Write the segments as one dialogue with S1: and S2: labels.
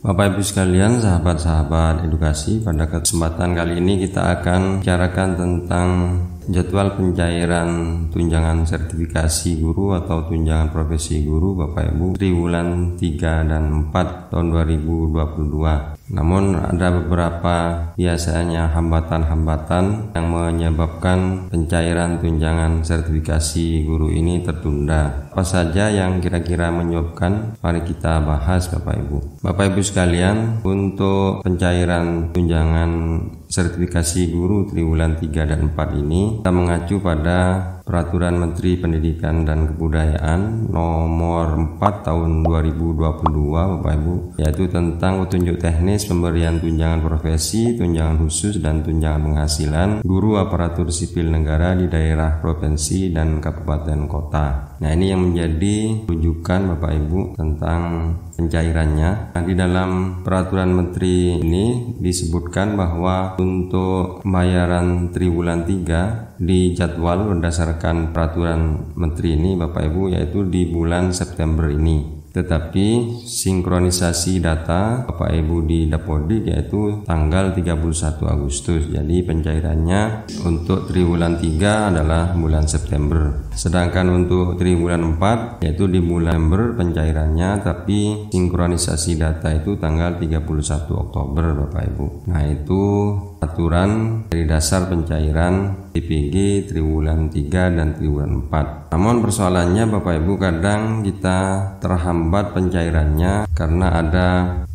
S1: Bapak Ibu sekalian, sahabat-sahabat edukasi, pada kesempatan kali ini kita akan bicarakan tentang jadwal pencairan tunjangan sertifikasi guru atau tunjangan profesi guru Bapak Ibu triwulan 3 dan 4 tahun 2022. Namun ada beberapa biasanya hambatan-hambatan yang menyebabkan pencairan tunjangan sertifikasi guru ini tertunda. Apa saja yang kira-kira menyebabkan? Mari kita bahas Bapak Ibu. Bapak Ibu sekalian, untuk pencairan tunjangan sertifikasi guru triwulan 3 dan 4 ini kita mengacu pada Peraturan Menteri Pendidikan dan Kebudayaan nomor 4 tahun 2022 Bapak Ibu, yaitu tentang petunjuk teknis pemberian tunjangan profesi, tunjangan khusus dan tunjangan penghasilan guru aparatur sipil negara di daerah provinsi dan kabupaten kota. Nah, ini yang menjadi rujukan Bapak Ibu tentang pencairannya. Nah, di dalam peraturan menteri ini disebutkan bahwa untuk pembayaran triwulan 3 dijadwal berdasarkan peraturan menteri ini Bapak Ibu, yaitu di bulan September ini. Tetapi sinkronisasi data Bapak Ibu di Dapodik yaitu tanggal 31 Agustus. Jadi pencairannya untuk triwulan 3 adalah bulan September. Sedangkan untuk triwulan 4 yaitu di bulan November pencairannya, tapi sinkronisasi data itu tanggal 31 Oktober Bapak Ibu. Nah, itu aturan dari dasar pencairan TPG triwulan 3 dan triwulan 4. Namun persoalannya Bapak Ibu, kadang kita terhambat pencairannya karena ada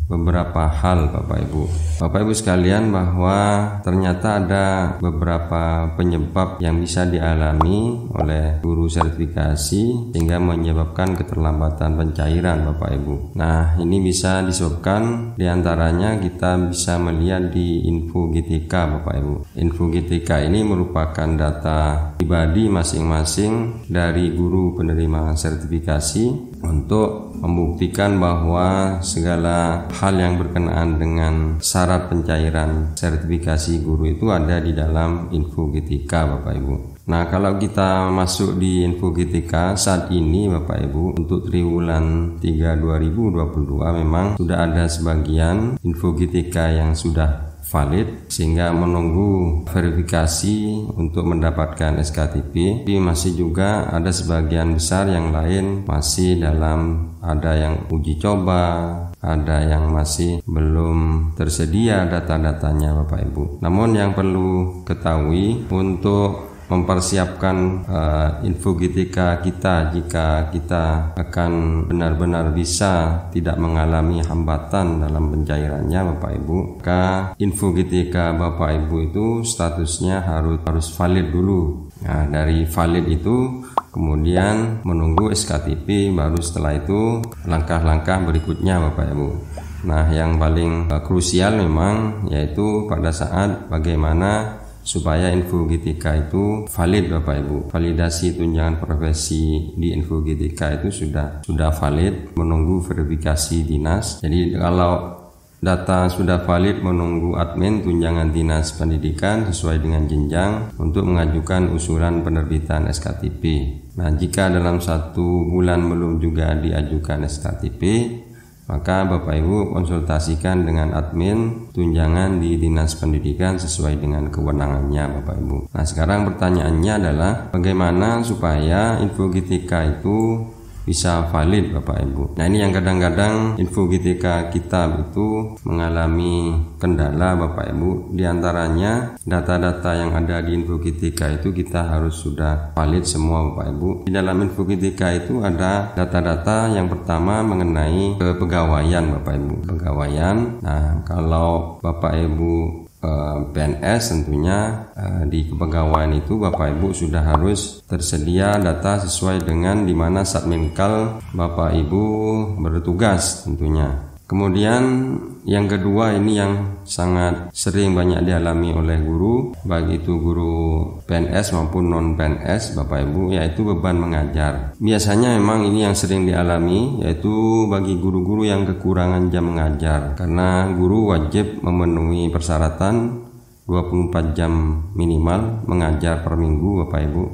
S1: beberapa hal Bapak Ibu. Bapak Ibu sekalian, bahwa ternyata ada beberapa penyebab yang bisa dialami oleh guru sertifikasi sehingga menyebabkan keterlambatan pencairan Bapak Ibu. Nah, ini bisa disebabkan diantaranya kita bisa melihat di info GTK Bapak Ibu. Info GTK ini merupakan data pribadi masing-masing dari guru penerima sertifikasi untuk membuktikan bahwa segala hal yang berkenaan dengan syarat pencairan sertifikasi guru itu ada di dalam info GTK Bapak Ibu. Nah, kalau kita masuk di info GTK saat ini Bapak Ibu, untuk triwulan 3 2022 memang sudah ada sebagian info GTK yang sudah valid sehingga menunggu verifikasi untuk mendapatkan SKTP. Tapi masih juga ada sebagian besar yang lain masih dalam, ada yang uji coba, ada yang masih belum tersedia data-datanya Bapak Ibu. Namun yang perlu ketahui, untuk mempersiapkan info GTK kita, jika kita akan benar-benar bisa tidak mengalami hambatan dalam pencairannya Bapak Ibu, maka info GTK Bapak Ibu itu statusnya harus valid dulu. Nah, dari valid itu kemudian menunggu SKTP, baru setelah itu langkah-langkah berikutnya Bapak Ibu. Nah, yang paling krusial memang yaitu pada saat bagaimana supaya info GTK itu valid Bapak Ibu. Validasi tunjangan profesi di info GTK itu sudah valid, menunggu verifikasi dinas. Jadi kalau data sudah valid, menunggu admin tunjangan dinas pendidikan sesuai dengan jenjang untuk mengajukan usulan penerbitan SKTP. Nah, jika dalam 1 bulan belum juga diajukan SKTP, maka Bapak Ibu konsultasikan dengan admin tunjangan di Dinas Pendidikan sesuai dengan kewenangannya Bapak Ibu. Nah, sekarang pertanyaannya adalah bagaimana supaya info GTK itu bisa valid Bapak Ibu. Nah, ini yang kadang-kadang info GTK kita itu mengalami kendala Bapak Ibu. Di antaranya data-data yang ada di info GTK itu kita harus sudah valid semua Bapak Ibu. Di dalam info GTK itu ada data-data yang pertama mengenai kepegawaian Bapak Ibu. Kepegawaian. Nah, kalau Bapak Ibu PNS tentunya di kepegawaian itu Bapak Ibu sudah harus tersedia data sesuai dengan di mana Satminkal Bapak Ibu bertugas tentunya. Kemudian yang kedua, ini yang sangat sering banyak dialami oleh guru, baik itu guru PNS maupun non PNS Bapak Ibu, yaitu beban mengajar. Biasanya memang ini yang sering dialami, yaitu bagi guru-guru yang kekurangan jam mengajar, karena guru wajib memenuhi persyaratan 24 jam minimal mengajar per minggu Bapak Ibu,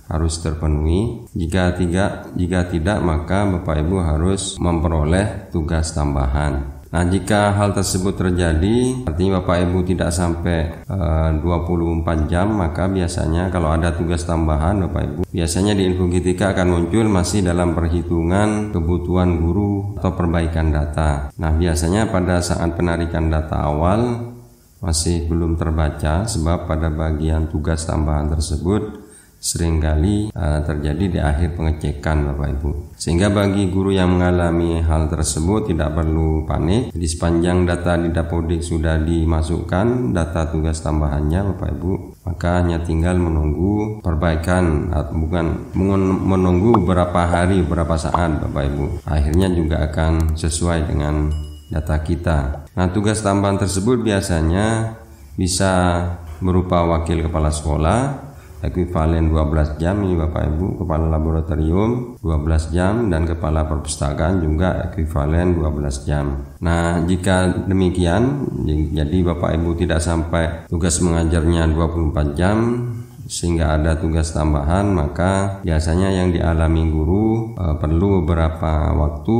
S1: harus terpenuhi. Jika tidak maka Bapak Ibu harus memperoleh tugas tambahan. Nah, jika hal tersebut terjadi, artinya Bapak Ibu tidak sampai 24 jam, maka biasanya kalau ada tugas tambahan Bapak Ibu, biasanya di Infogitika akan muncul masih dalam perhitungan kebutuhan guru atau perbaikan data. Nah, biasanya pada saat penarikan data awal masih belum terbaca, sebab pada bagian tugas tambahan tersebut seringkali terjadi di akhir pengecekan Bapak Ibu. Sehingga bagi guru yang mengalami hal tersebut tidak perlu panik. Di sepanjang data di Dapodik sudah dimasukkan data tugas tambahannya Bapak Ibu, maka hanya tinggal menunggu perbaikan, bukan menunggu beberapa hari, beberapa saat Bapak Ibu. Akhirnya juga akan sesuai dengan data kita. Nah, tugas tambahan tersebut biasanya bisa berupa wakil kepala sekolah, ekuivalen 12 jam ini Bapak Ibu, kepala laboratorium 12 jam, dan kepala perpustakaan juga ekuivalen 12 jam. Nah, jika demikian, jadi Bapak Ibu tidak sampai tugas mengajarnya 24 jam sehingga ada tugas tambahan, maka biasanya yang dialami guru perlu beberapa waktu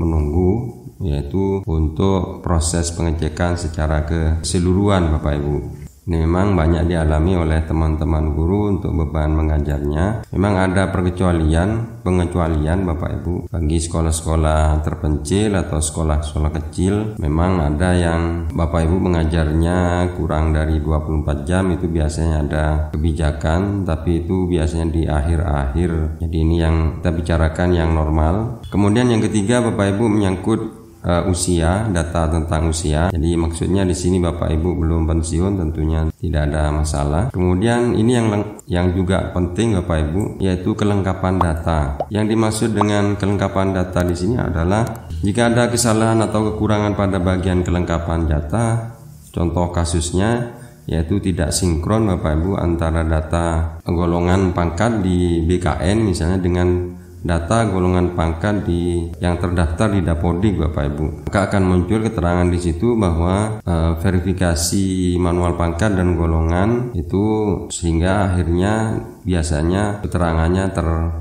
S1: menunggu, yaitu untuk proses pengecekan secara keseluruhan Bapak Ibu. Ini memang banyak dialami oleh teman-teman guru untuk beban mengajarnya. Memang ada pengecualian Bapak Ibu bagi sekolah-sekolah terpencil atau sekolah-sekolah kecil. Memang ada yang Bapak Ibu mengajarnya kurang dari 24 jam, itu biasanya ada kebijakan, tapi itu biasanya di akhir-akhir. Jadi ini yang kita bicarakan yang normal. Kemudian yang ketiga Bapak Ibu menyangkut usia, data tentang usia. Jadi maksudnya di sini Bapak Ibu belum pensiun, tentunya tidak ada masalah. Kemudian ini yang juga penting Bapak Ibu, yaitu kelengkapan data. Yang dimaksud dengan kelengkapan data di sini adalah jika ada kesalahan atau kekurangan pada bagian kelengkapan data. Contoh kasusnya yaitu tidak sinkron Bapak Ibu antara data golongan pangkat di BKN misalnya dengan data golongan pangkat yang terdaftar di Dapodik Bapak Ibu. Maka akan muncul keterangan di situ bahwa verifikasi manual pangkat dan golongan itu, sehingga akhirnya biasanya keterangannya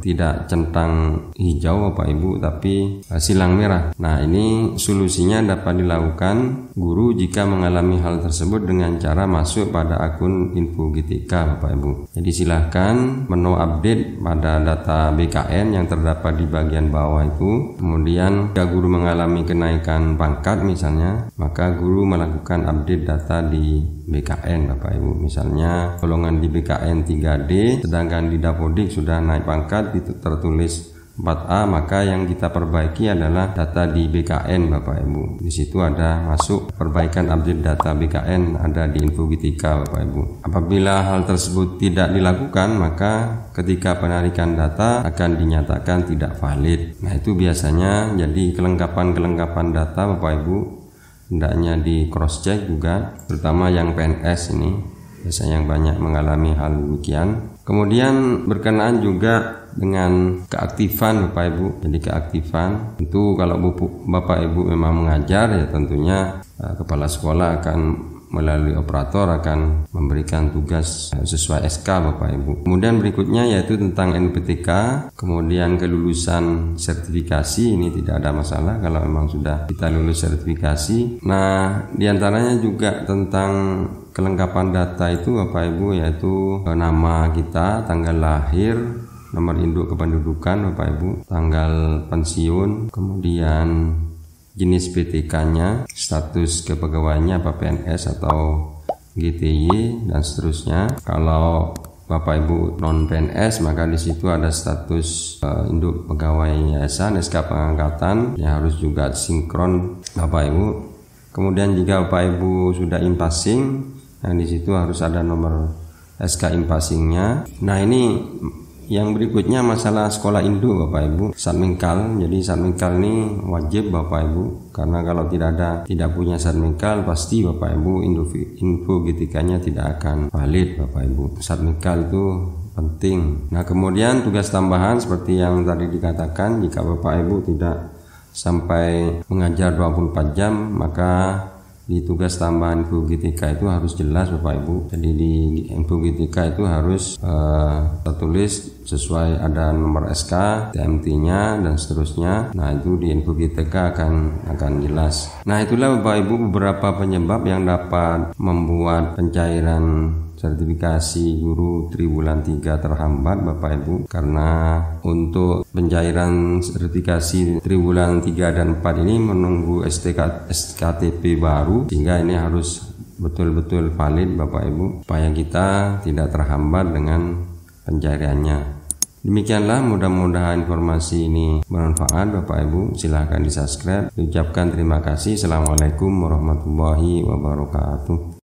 S1: tidak centang hijau Bapak Ibu, tapi silang merah. Nah, ini solusinya dapat dilakukan guru jika mengalami hal tersebut dengan cara masuk pada akun Infogitika Bapak Ibu. Jadi silahkan menu update pada data BKN yang terdapat di bagian bawah itu. Kemudian jika guru mengalami kenaikan pangkat misalnya, maka guru melakukan update data di BKN Bapak Ibu. Misalnya golongan di BKN 3D, sedangkan di Dapodik sudah naik pangkat itu tertulis 4A, maka yang kita perbaiki adalah data di BKN Bapak Ibu. Di situ ada masuk perbaikan update data BKN, ada di Infogitika Bapak Ibu. Apabila hal tersebut tidak dilakukan, maka ketika penarikan data akan dinyatakan tidak valid. Nah, itu biasanya jadi kelengkapan data Bapak Ibu hendaknya di cross check juga, terutama yang PNS ini biasanya yang banyak mengalami hal demikian. Kemudian berkenaan juga dengan keaktifan Bapak Ibu. Jadi keaktifan itu kalau Bapak Ibu memang mengajar, ya tentunya kepala sekolah akan melalui operator akan memberikan tugas sesuai SK Bapak Ibu. Kemudian berikutnya yaitu tentang NPTK, kemudian kelulusan sertifikasi. Ini tidak ada masalah kalau memang sudah kita lulus sertifikasi. Nah, diantaranya juga tentang kelengkapan data itu Bapak Ibu, yaitu nama kita, tanggal lahir, nomor induk kependudukan Bapak Ibu, tanggal pensiun, kemudian jenis PTK-nya, status kepegawaiannya apa PNS atau GTY dan seterusnya. Kalau Bapak Ibu non PNS, maka di situ ada status induk pegawai yayasan, SK pengangkatan yang harus juga sinkron Bapak Ibu. Kemudian jika Bapak Ibu sudah impasing, nah di situ harus ada nomor SK impasingnya. Nah, ini yang berikutnya masalah sekolah induk Bapak Ibu, Satmingkal. Jadi Satmingkal ini wajib Bapak Ibu, karena kalau tidak punya Satmingkal pasti Bapak Ibu Infogitikanya tidak akan valid Bapak Ibu. Satmingkal itu penting. Nah, kemudian tugas tambahan seperti yang tadi dikatakan, jika Bapak Ibu tidak sampai mengajar 24 jam, maka di tugas tambahan info GTK itu harus jelas Bapak Ibu. Jadi di info GTK itu harus tertulis sesuai, ada nomor SK, TMT-nya dan seterusnya. Nah itu di info GTK akan jelas. Nah itulah Bapak Ibu beberapa penyebab yang dapat membuat pencairan sertifikasi guru triwulan 3 terhambat Bapak Ibu, karena untuk pencairan sertifikasi triwulan 3 dan 4 ini menunggu SKTP baru, sehingga ini harus betul-betul valid Bapak Ibu supaya kita tidak terhambat dengan pencairannya. Demikianlah, mudah-mudahan informasi ini bermanfaat Bapak Ibu. Silahkan di subscribe. Ucapkan terima kasih. Assalamualaikum warahmatullahi wabarakatuh.